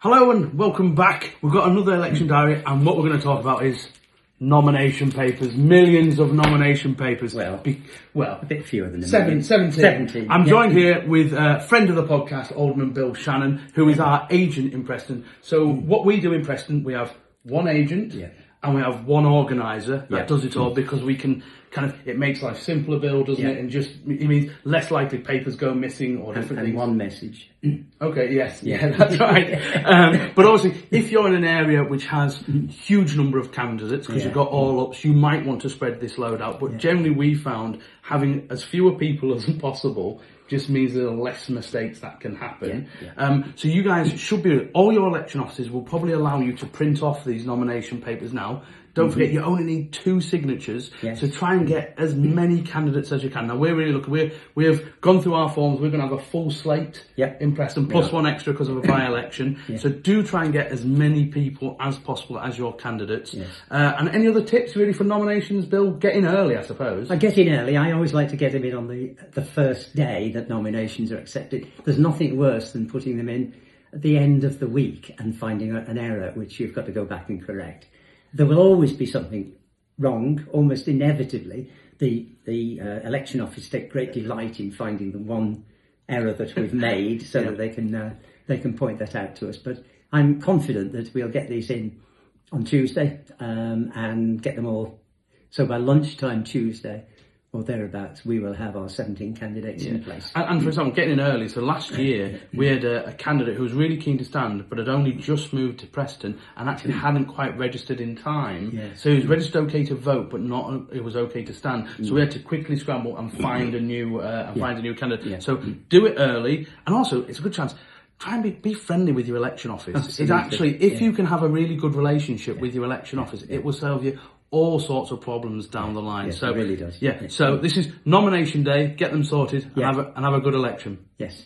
Hello and welcome back. We've got another election diary, and what we're going to talk about is nomination papers. Millions of nomination papers. Well, a bit fewer than 17. I'm joined here with a friend of the podcast, Alderman Bill Shannon, who is our agent in Preston. So what we do in Preston, we have one agent and we have one organiser that does it all, because we can it makes life simpler, Bill, doesn't it? And it means less likely papers go missing or different things. And one message. Okay, yes, that's right. But obviously, if you're in an area which has huge number of candidates, because you've got all ups, you might want to spread this load out. But generally, we found having as fewer people as possible just means there are less mistakes that can happen. So you guys should be, all your election offices will probably allow you to print off these nomination papers now. Don't forget, you only need 2 signatures, so try and get as many candidates as you can. Now, we're really looking, we have gone through our forms, we're going to have a full slate in Preston, plus one extra because of a by-election. So do try and get as many people as possible as your candidates. And any other tips, really, for nominations, Bill? Get in early, I suppose. I get in early. I always like to get them in on the first day that nominations are accepted. There's nothing worse than putting them in at the end of the week and finding an error which you've got to go back and correct. There will always be something wrong, almost inevitably. The election office take great delight in finding the one error that we've made, so that they can point that out to us. But I'm confident that we'll get these in on Tuesday and get them all. So by lunchtime Tuesday or thereabouts, we will have our 17 candidates in place. And for example, getting in early. So last year, we had a candidate who was really keen to stand, but had only just moved to Preston and actually hadn't quite registered in time. So he was registered okay to vote, but not it was okay to stand. So we had to quickly scramble and find a new candidate. So do it early, and also it's a good chance. Try and be friendly with your election office. Absolutely. It's actually, if you can have a really good relationship with your election office, it will solve you all sorts of problems down the line. So it really does. So this is nomination day. Get them sorted and have a good election. Yes.